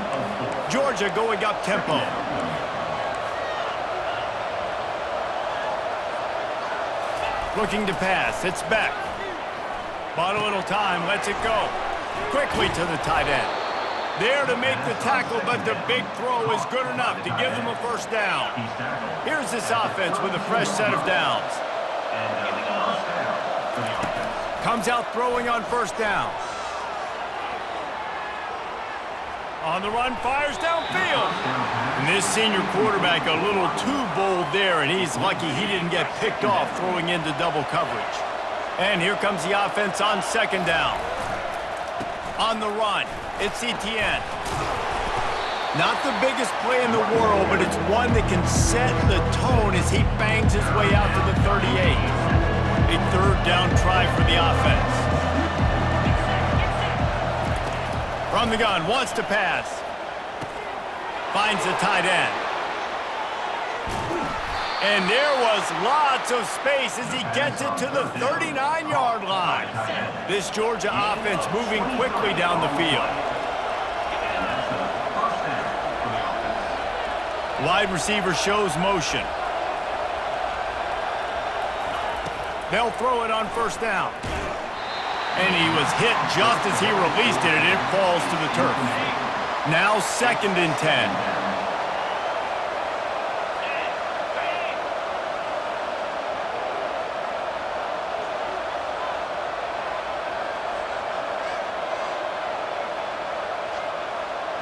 run. Georgia going up tempo. Looking to pass. It's Beck. Bought a little time. Lets it go. Quickly to the tight end. There to make the tackle, but the big throw is good enough to give them a first down. Here's this offense with a fresh set of downs. Comes out throwing on first down. On the run, fires downfield. And this senior quarterback a little too bold there, and he's lucky he didn't get picked off throwing into double coverage. And here comes the offense on second down. On the run, it's Etienne. Not the biggest play in the world, but it's one that can set the tone as he bangs his way out to the 38. A third down try for the offense. From the gun, wants to pass. Finds the tight end. And there was lots of space as he gets it to the 39-yard line. This Georgia offense moving quickly down the field. Wide receiver shows motion. They'll throw it on first down. And he was hit just as he released it, and it falls to the turf. Now 2nd and 10.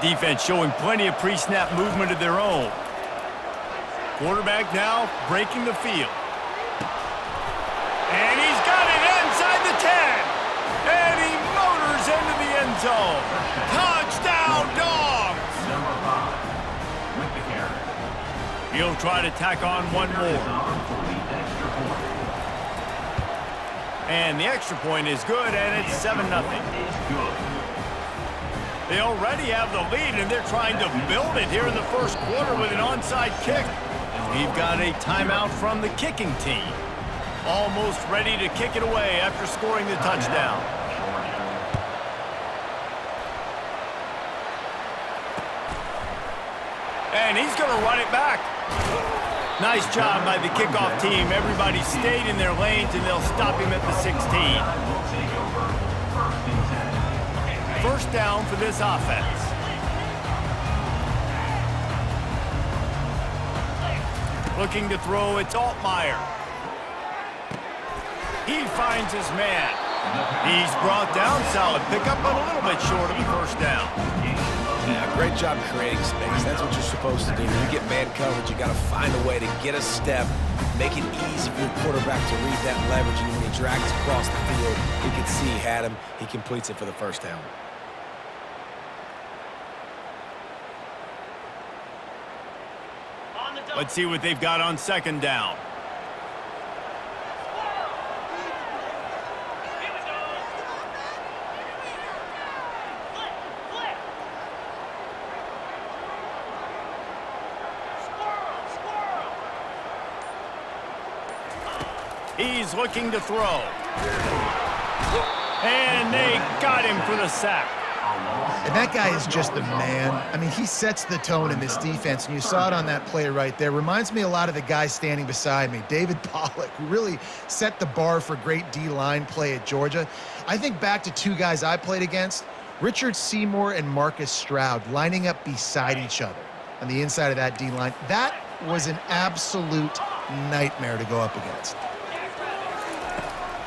Defense showing plenty of pre-snap movement of their own. Quarterback now breaking the field. And he's got it inside the 10. And he motors into the end zone. Touchdown, Dogs! He'll try to tack on one more. And the extra point is good, and it's 7-0. They already have the lead, and they're trying to build it here in the first quarter with an onside kick. We've got a timeout from the kicking team. Almost ready to kick it away after scoring the touchdown. And he's going to run it back. Nice job by the kickoff team. Everybody stayed in their lanes, and they'll stop him at the 16. First down for this offense. Looking to throw, it's Altmaier. He finds his man. He's brought down, solid pickup, but a little bit short of the first down. Yeah, great job creating space. That's what you're supposed to do. When you get man coverage, you got to find a way to get a step, make it easy for your quarterback to read that leverage, and when he drags across the field, he can see he had him. He completes it for the first down. Let's see what they've got on second down. He's looking to throw. And they got him for the sack. And that guy is just the man. I mean, he sets the tone in this defense, and you saw it on that play right there. Reminds me a lot of the guy standing beside me, David Pollock, who really set the bar for great D-line play at Georgia. I think back to two guys I played against, Richard Seymour and Marcus Stroud, lining up beside each other on the inside of that D-line. That was an absolute nightmare to go up against.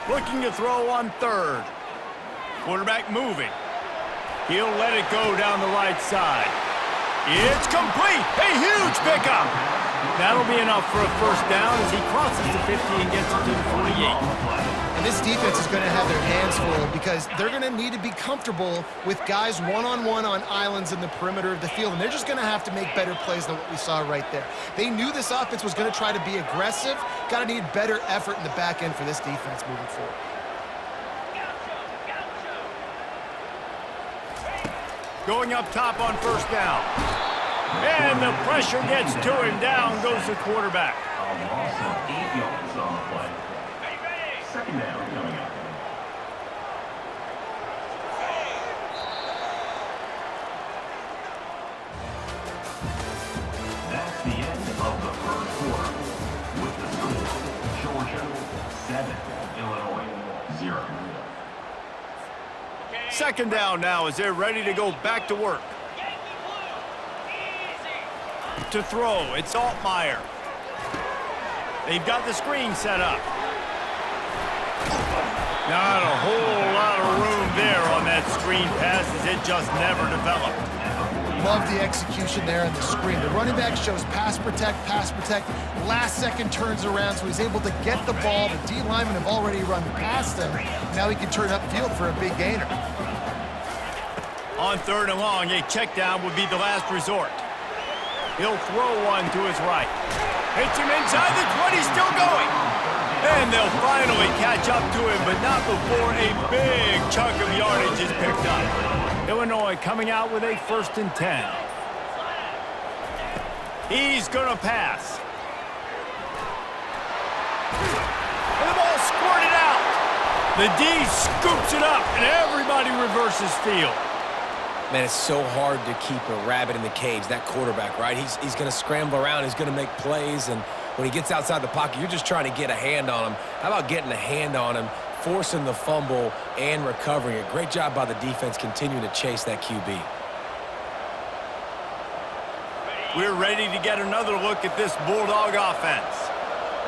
Looking to throw on third. Quarterback moving. He'll let it go down the right side. It's complete. A huge pickup. That'll be enough for a first down as he crosses the 50 and gets it to the 48. And this defense is going to have their hands full because they're going to need to be comfortable with guys one-on-one on islands in the perimeter of the field, and they're just going to have to make better plays than what we saw right there. They knew this offense was going to try to be aggressive. Got to need better effort in the back end for this defense moving forward. Going up top on first down. And the pressure gets to him. Down goes the quarterback. Also 8 yards on the play. Second down coming up. 7, Illinois 0. Second down now as they're ready to go back to work. To throw, it's Altmaier. They've got the screen set up. Not a whole lot of room there on that screen pass as it just never developed. Love the execution there on the screen. The running back shows pass protect, last second turns around, so he's able to get the ball. The D linemen have already run past him. Now he can turn upfield for a big gainer. On third and long, a check down would be the last resort. He'll throw one to his right. Hits him inside the 20, still going. And they'll finally catch up to him, but not before a big chunk of yardage is picked up. Illinois coming out with a 1st and 10. He's gonna pass. And the ball squirted out. The D scoops it up, and everybody reverses field. Man, it's so hard to keep a rabbit in the cage, that quarterback, right? He's going to scramble around, he's going to make plays, and when he gets outside the pocket, you're just trying to get a hand on him. How about getting a hand on him, forcing the fumble, and recovering it? Great job by the defense continuing to chase that QB. We're ready to get another look at this Bulldog offense.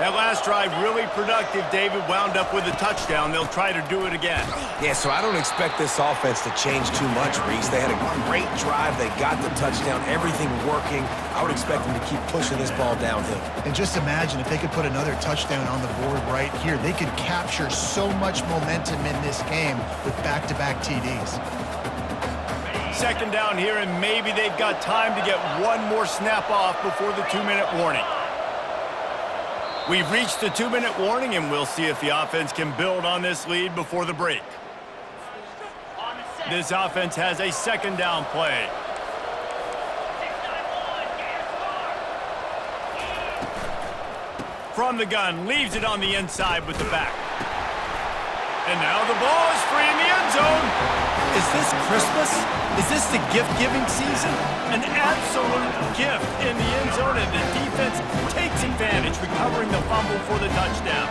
That last drive really productive. David wound up with a touchdown. They'll try to do it again. Yeah, so I don't expect this offense to change too much, Reese. They had a great drive. They got the touchdown, everything working. I would expect them to keep pushing this ball downhill. And just imagine if they could put another touchdown on the board right here. They could capture so much momentum in this game with back-to-back TDs. Second down here, and maybe they've got time to get one more snap off before the 2-minute warning. We've reached the 2-minute warning, and we'll see if the offense can build on this lead before the break. This offense has a second down play. From the gun, leaves it on the inside with the back. And now the ball is free in the end zone. Is this Christmas? Is this the gift-giving season? An absolute gift in the end zone, and the defense takes advantage, recovering the fumble for the touchdown.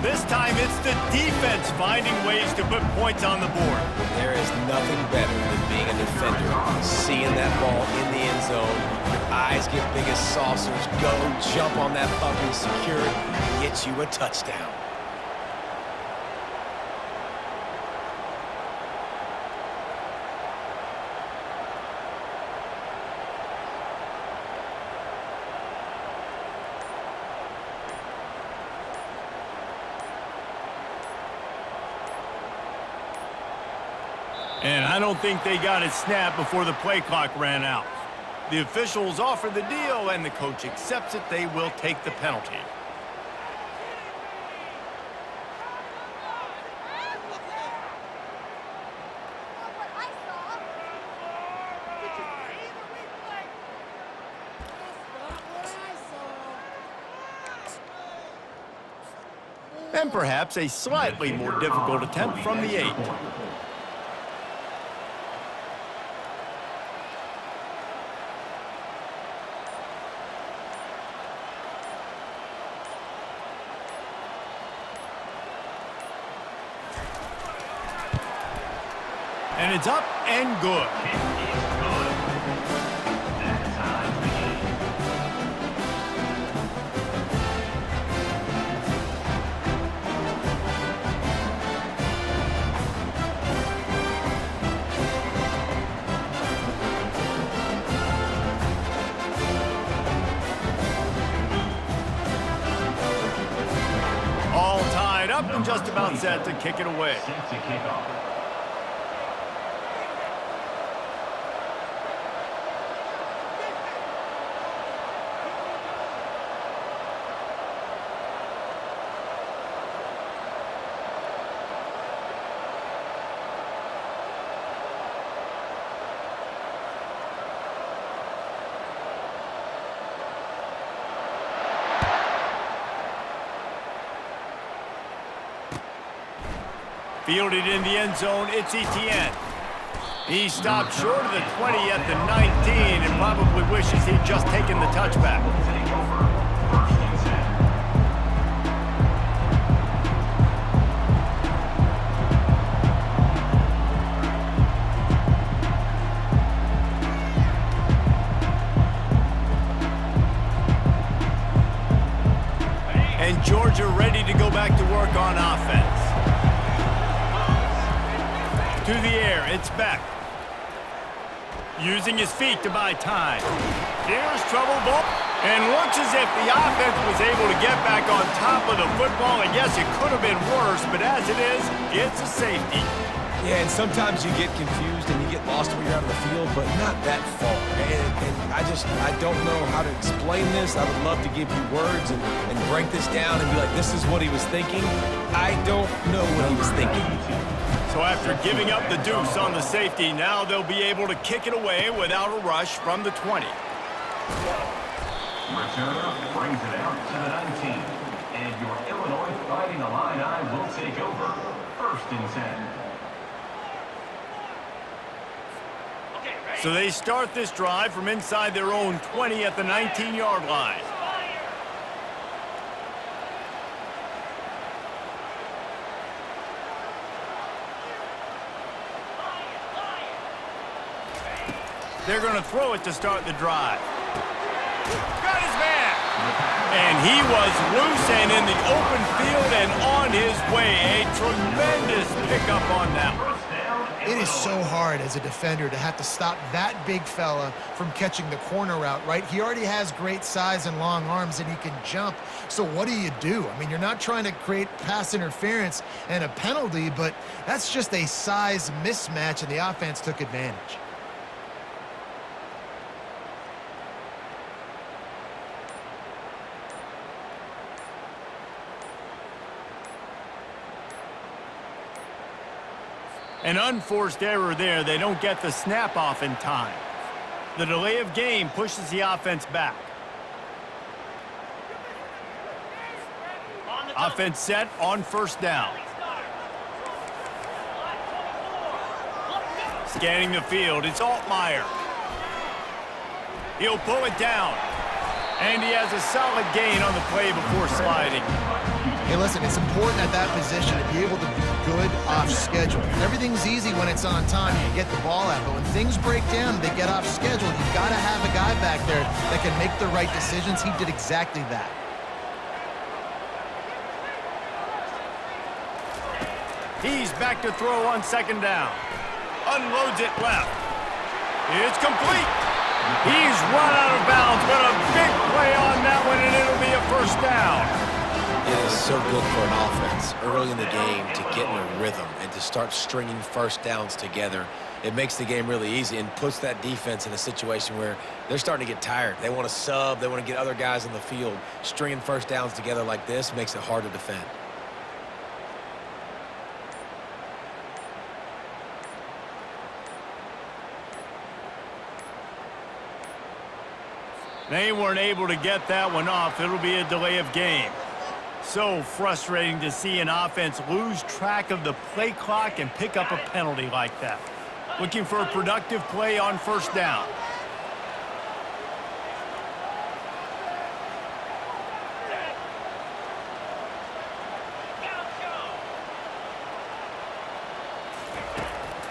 This time, it's the defense finding ways to put points on the board. There is nothing better than being a defender, seeing that ball in the end zone. Your eyes get big as saucers. Go, jump on that puppy, secure it, get you a touchdown. And I don't think they got it snapped before the play clock ran out. The officials offer the deal, and the coach accepts it. They will take the penalty. And perhaps a slightly more difficult attempt from the 8. And it's up and good. All tied up and just about set to kick it away. Set to kick off. Fielded in the end zone, it's Etienne. He stopped short of the 20 at the 19 and probably wishes he'd just taken the touchback. Georgia ready to go back to work on offense. To the air, it's Beck. Using his feet to buy time. Here's trouble ball. And looks as if the offense was able to get back on top of the football. I guess it could have been worse, but as it is, it's a safety. Yeah, and sometimes you get confused and you get lost when you're out of the field, but not that far. And I don't know how to explain this. I would love to give you words and break this down and be like, this is what he was thinking. I don't know what he was thinking. So after giving up the deuce on the safety, now they'll be able to kick it away without a rush from the 20. Returner brings it out to the 19. And your Illinois Fighting Illini will take over. 1st and 10. So they start this drive from inside their own 20 at the 19-yard line. They're going to throw it to start the drive. Got his man. And he was loose and in the open field and on his way. A tremendous pickup on that one. It is so hard as a defender to have to stop that big fella from catching the corner route, right? He already has great size and long arms, and he can jump. So what do you do? I mean, you're not trying to create pass interference and a penalty, but that's just a size mismatch, and the offense took advantage. An unforced error there. They don't get the snap off in time. The delay of game pushes the offense back. Offense set on 1st down. Scanning the field, it's Altmaier. He'll pull it down. And he has a solid gain on the play before sliding. Hey, listen, it's important at that position to be able to be good off schedule. Everything's easy when it's on time and you get the ball out, but when things break down and they get off schedule, you've got to have a guy back there that can make the right decisions. He did exactly that. He's back to throw on 2nd down. Unloads it left. It's complete. He's run out of bounds, but a big play on that one, and it'll be a 1st down. It is so good for an offense early in the game to get in a rhythm and to start stringing 1st downs together. It makes the game really easy and puts that defense in a situation where they're starting to get tired. They want to sub. They want to get other guys on the field. Stringing 1st downs together like this makes it hard to defend. They weren't able to get that one off. It'll be a delay of game. So frustrating to see an offense lose track of the play clock and pick up a penalty like that. Looking for a productive play on 1st down.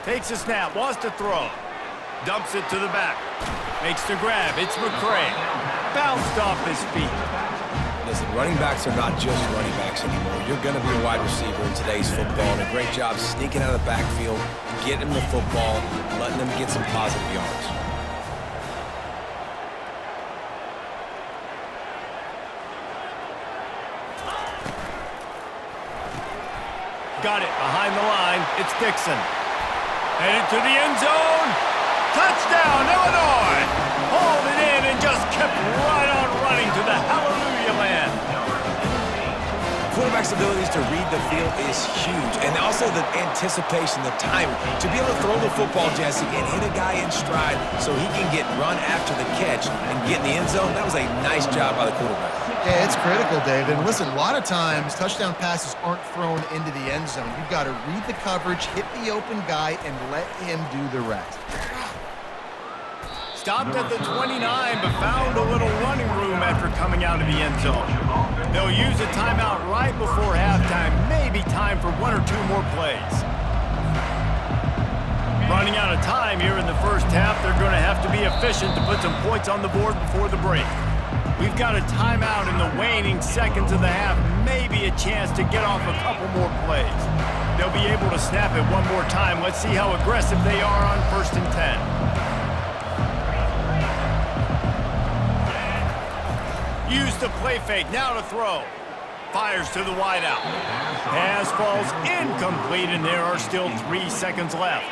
Takes a snap, wants to throw. Dumps it to the back. Makes the grab. It's McCray. Bounced off his feet. Listen, running backs are not just running backs anymore. You're going to be a wide receiver in today's football. And a great job sneaking out of the backfield, getting them the football, letting them get some positive yards. Got it behind the line. It's Dixon. Headed to the end zone. Touchdown, Illinois! Hauled it in and just kept right on running to the hallelujah land. Quarterback's abilities to read the field is huge. And also the anticipation, the timing. To be able to throw the football, Jesse, and hit a guy in stride so he can get run after the catch and get in the end zone, that was a nice job by the quarterback. Yeah, it's critical, David. And listen, a lot of times touchdown passes aren't thrown into the end zone. You've got to read the coverage, hit the open guy, and let him do the rest. Stopped at the 29, but found a little running room after coming out of the end zone. They'll use a timeout right before halftime, maybe time for 1 or 2 more plays. Running out of time here in the 1st half, they're going to have to be efficient to put some points on the board before the break. We've got a timeout in the waning seconds of the half, maybe a chance to get off a couple more plays. They'll be able to snap it one more time. Let's see how aggressive they are on 1st and 10. Use the play fake, now to throw. Fires to the wideout. Pass falls incomplete, and there are still 3 seconds left.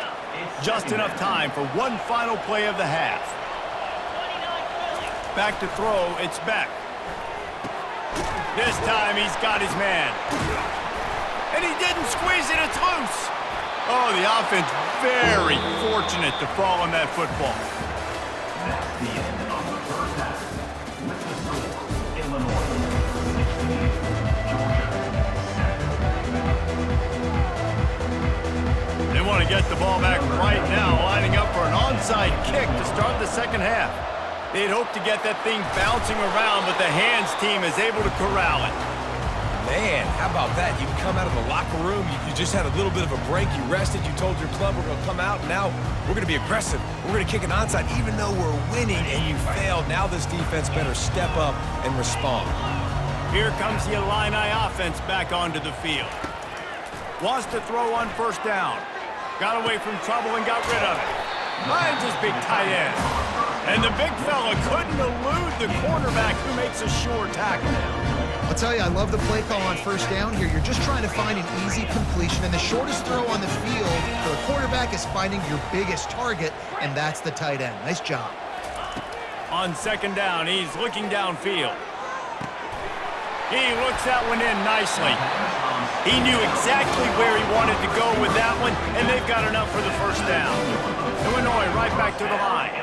Just enough time for one final play of the half. Back to throw, it's Beck. This time he's got his man. And he didn't squeeze it, it's loose. Oh, the offense very fortunate to fall on that football. That's the end of the first half. With the score, Illinois 16, Georgia 7. They want to get the ball back right now, lining up for an onside kick to start the second half. They'd hope to get that thing bouncing around, but the hands team is able to corral it. Man, how about that? You come out of the locker room, you just had a little bit of a break, you rested, you told your club we're going to come out, and now we're going to be aggressive. We're going to kick an onside even though we're winning, and you failed. Now this defense better step up and respond. Here comes the Illini offense back onto the field. Wants to throw on 1st down. Got away from trouble and got rid of it. Finds his big tight end. And the big fella couldn't elude the cornerback who makes a sure tackle. I'll tell you, I love the play call on 1st down here. You're just trying to find an easy completion, and the shortest throw on the field for a quarterback is finding your biggest target, and that's the tight end. Nice job. On 2nd down, he's looking downfield. He looks that one in nicely. He knew exactly where he wanted to go with that one, and they've got enough for the 1st down. Illinois right back to the line.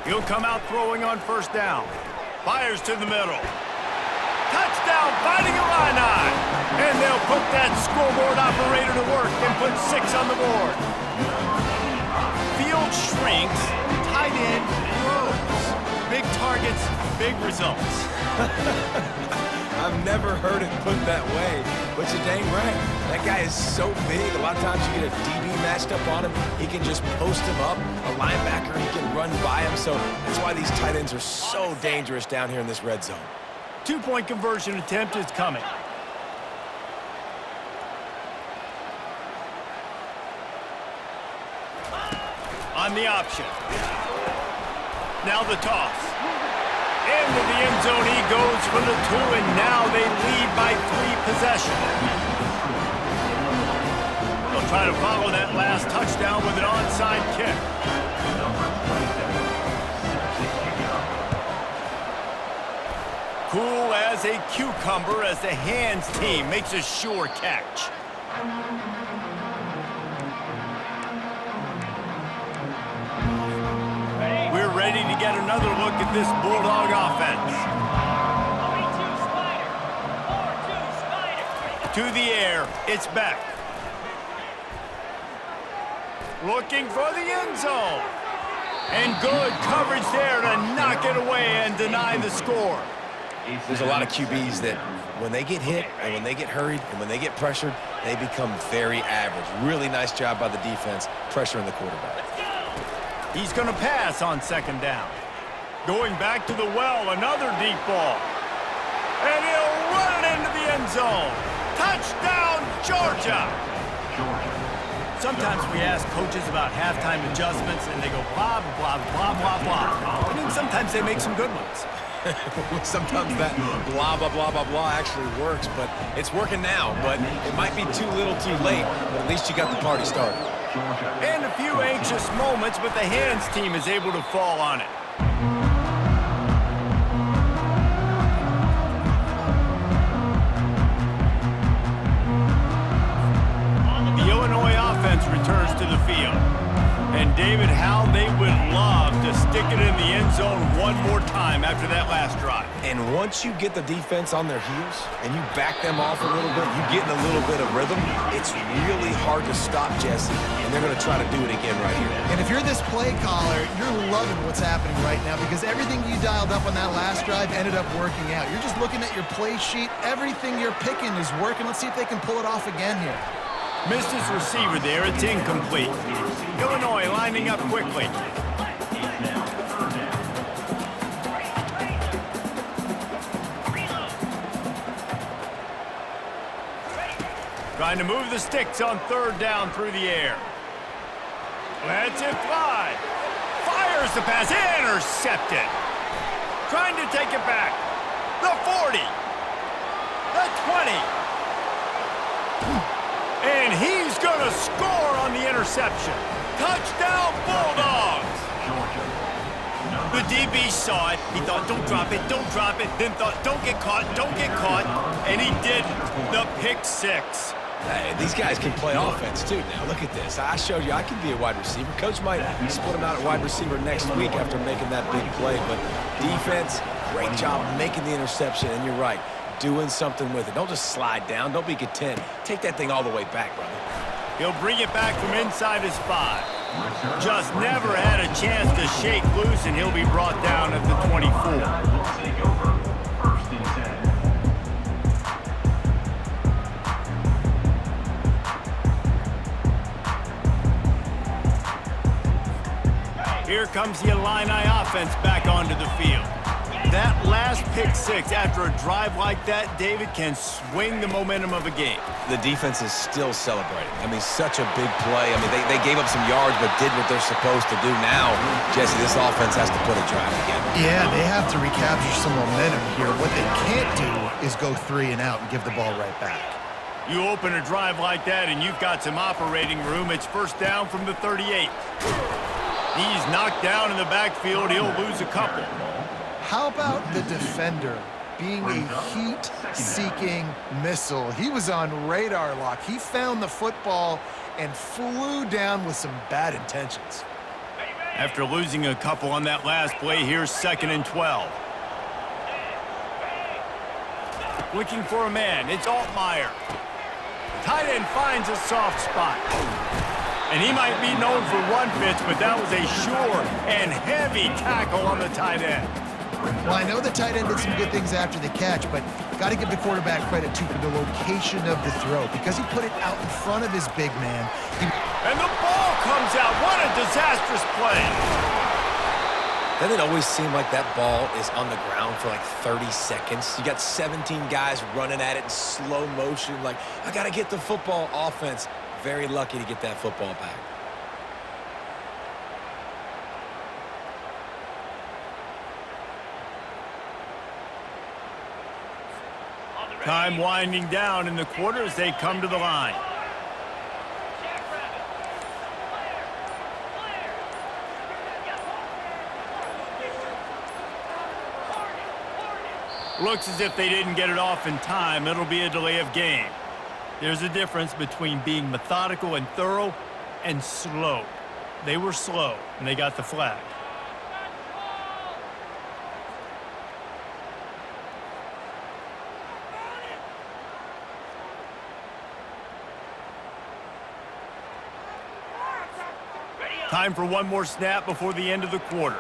He'll come out throwing on 1st down. Fires to the middle. Touchdown, Fighting Illini! And they'll put that scoreboard operator to work and put 6 on the board. Field shrinks, tight end grows. Big targets, big results. I've never heard it put that way, but you're dang right. That guy is so big. A lot of times you get a DB matched up on him. He can just post him up. A linebacker, he can run by him. So that's why these tight ends are so dangerous down here in this red zone. 2-point conversion attempt is coming. On the option. Now the toss. Into the end zone he goes for the 2, and now they lead by 3 possessions. They'll try to follow that last touchdown with an onside kick. Cool as a cucumber as the hands team makes a sure catch. We're ready to get another look at this Bulldog offense. To the air, it's Beck. Looking for the end zone. And good coverage there to knock it away and deny the score. There's a lot of QBs that when they get hit and when they get hurried and when they get pressured, they become very average. Really nice job by the defense pressuring the quarterback. He's going to pass on 2nd down. Going back to the well, another deep ball. And he'll run it into the end zone. Touchdown, Georgia! Sometimes we ask coaches about halftime adjustments, and they go blah, blah, blah, blah, blah. I mean, sometimes they make some good ones. Sometimes that blah, blah, blah, blah, blah actually works, but it's working now. But it might be too little too late, but at least you got the party started. And a few anxious moments, but the hands team is able to fall on it. The Illinois offense returns to the field. And David, how they would love to stay stick it in the end zone one more time after that last drive. And once you get the defense on their heels and you back them off a little bit, you get in a little bit of rhythm, it's really hard to stop, Jesse, and they're going to try to do it again right here. And if you're this play caller, you're loving what's happening right now because everything you dialed up on that last drive ended up working out. You're just looking at your play sheet. Everything you're picking is working. Let's see if they can pull it off again here. Missed his receiver there. It's incomplete. Illinois lining up quickly. Trying to move the sticks on third down through the air. Lets it fly. Fires the pass. Intercepted. Trying to take it back. The 40. The 20. And he's going to score on the interception. Touchdown, Bulldogs! The DB saw it. He thought, don't drop it, don't drop it. Then thought, don't get caught, don't get caught. And he didn't. The pick six. Hey, these guys can play offense, too, now. Look at this. I showed you I can be a wide receiver. Coach might split him out at wide receiver next week after making that big play. But defense, great job making the interception. And you're right. Doing something with it. Don't just slide down. Don't be content. Take that thing all the way back, brother. He'll bring it back from inside his 5. Just never had a chance to shake loose, and he'll be brought down at the 24. Here comes the Illini offense back onto the field. That last pick six after a drive like that, David, can swing the momentum of a game. The defense is still celebrating. I mean, such a big play. I mean, they gave up some yards but did what they're supposed to do. Now, Jesse, this offense has to put a drive together. Yeah, they have to recapture some momentum here. What they can't do is go 3 and out and give the ball right back. You open a drive like that and you've got some operating room. It's first down from the 38. He's knocked down in the backfield. He'll lose a couple. How about the defender being a heat-seeking missile? He was on radar lock. He found the football and flew down with some bad intentions. After losing a couple on that last play, here's 2nd and 12. Looking for a man. It's Altmaier. Tight end finds a soft spot. And he might be known for run fits, but that was a sure and heavy tackle on the tight end. Well, I know the tight end did some good things after the catch, but got to give the quarterback credit, too, for the location of the throw because he put it out in front of his big man. And the ball comes out. What a disastrous play. Doesn't it always seem like that ball is on the ground for like 30 seconds? You got 17 guys running at it in slow motion. Like, I got to get the football. Offense, very lucky to get that football back. Time winding down in the quarter as they come to the line. Looks as if they didn't get it off in time. It'll be a delay of game. There's a difference between being methodical and thorough and slow. They were slow, and they got the flag. Time for one more snap before the end of the quarter.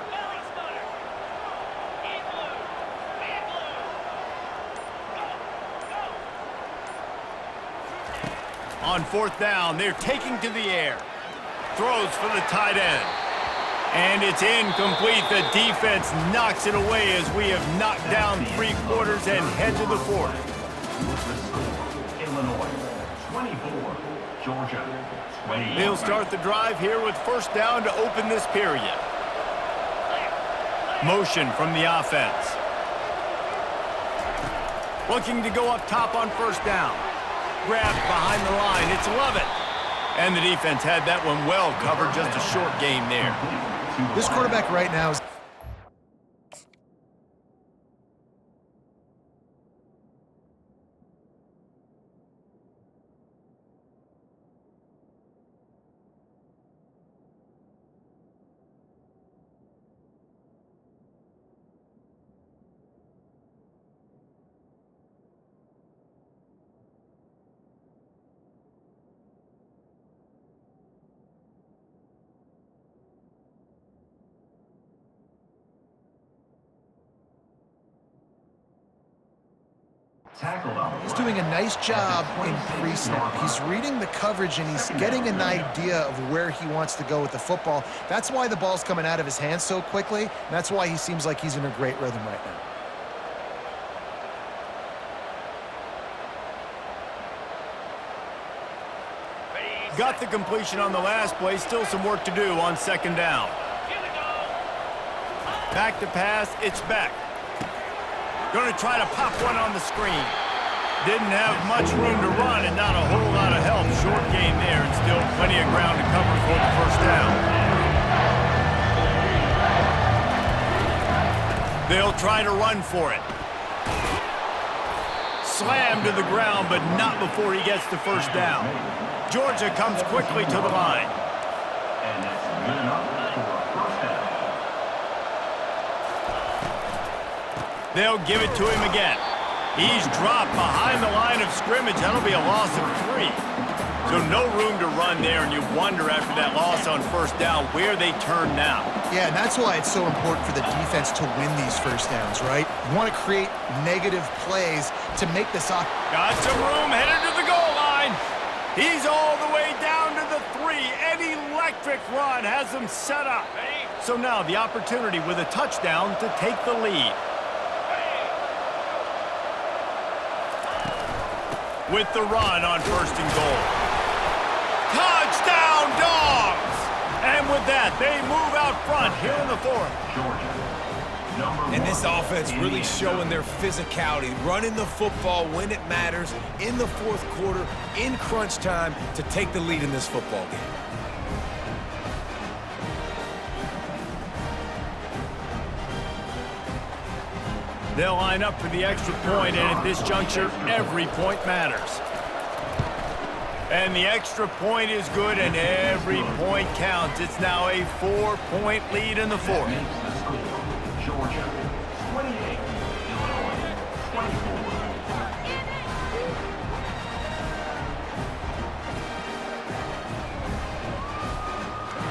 On 4th down, they're taking to the air. Throws for the tight end. And it's incomplete. The defense knocks it away as we have knocked down 3 quarters and head to the 4th. Illinois, 24. Georgia, 20. They'll start the drive here with 1st down to open this period. Motion from the offense. Looking to go up top on 1st down. Grabbed behind the line. It's Lovett. And the defense had that one well covered. Just a short game there. This quarterback right now is Tackle number He's doing a nice job in pre-snap. He's reading the coverage, and he's getting an idea of where he wants to go with the football. That's why the ball's coming out of his hands so quickly, and that's why he seems like he's in a great rhythm right now. Got the completion on the last play. Still some work to do on second down. Back to pass. It's Beck. Going to try to pop one on the screen. Didn't have much room to run and not a whole lot of help. Short game there and still plenty of ground to cover for the first down. They'll try to run for it. Slammed to the ground, but not before he gets the first down. Georgia comes quickly to the line. And that's good enough for a first down. They'll give it to him again. He's dropped behind the line of scrimmage. That'll be a loss of 3. So no room to run there, and you wonder after that loss on first down where they turn now. Yeah, and that's why it's so important for the defense to win these first downs, right? You want to create negative plays to make this off. Got some room, headed to the goal line. He's all the way down to the 3. An electric run has him set up. So now the opportunity with a touchdown to take the lead. With the run on first and goal. Touchdown, Dogs! And with that, they move out front here in the 4th. Georgia. And this offense really showing their physicality, running the football when it matters, in the 4th quarter, in crunch time, to take the lead in this football game. They'll line up for the extra point, and at this juncture, every point matters. And the extra point is good, and every point counts. It's now a 4-point lead in the 4th. Makes the score. Georgia 28, Illinois 24.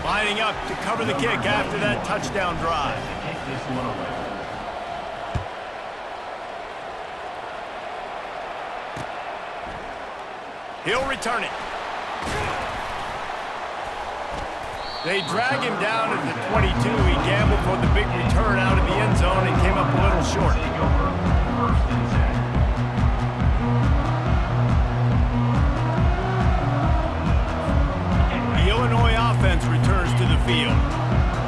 Lining up to cover the kick after that touchdown drive. Take this one away. He'll return it. They drag him down at the 22. He gambled for the big return out of the end zone and came up a little short. Take over first and 10. The Illinois offense returns to the field.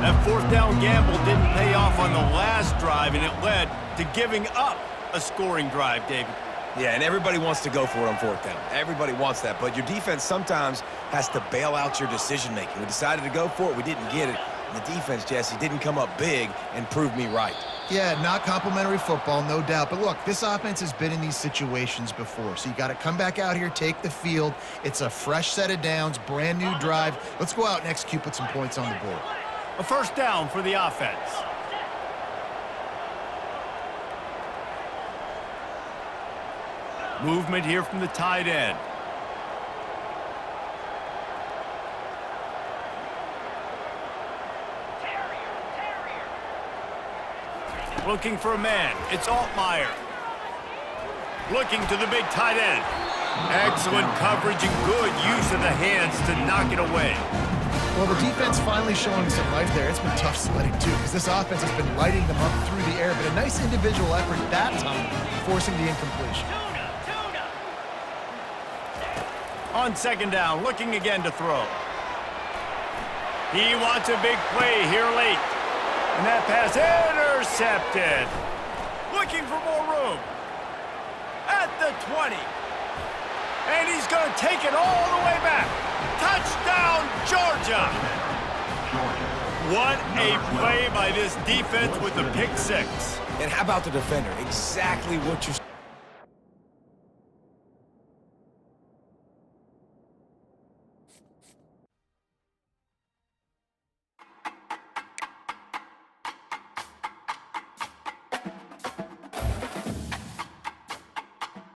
That 4th down gamble didn't pay off on the last drive, and it led to giving up a scoring drive, David. Yeah, and everybody wants to go for it on 4th down. Everybody wants that, but your defense sometimes has to bail out your decision-making. We decided to go for it. We didn't get it. And the defense, Jesse, didn't come up big and prove me right. Yeah, not complimentary football, no doubt. But look, this offense has been in these situations before. So you got to come back out here, take the field. It's a fresh set of downs, brand new drive. Let's go out and execute, put some points on the board. A first down for the offense. Movement here from the tight end. Looking for a man. It's Altmaier. Looking to the big tight end. Excellent coverage and good use of the hands to knock it away. Well, the defense finally showing some life there. It's been tough sledding, too, because this offense has been lighting them up through the air, but a nice individual effort that time, forcing the incompletion. On second down, looking again to throw. He wants a big play here late. And that pass intercepted. Looking for more room. At the 20. And he's going to take it all the way back. Touchdown, Georgia. What a play by this defense with the pick 6. And how about the defender? Exactly what you're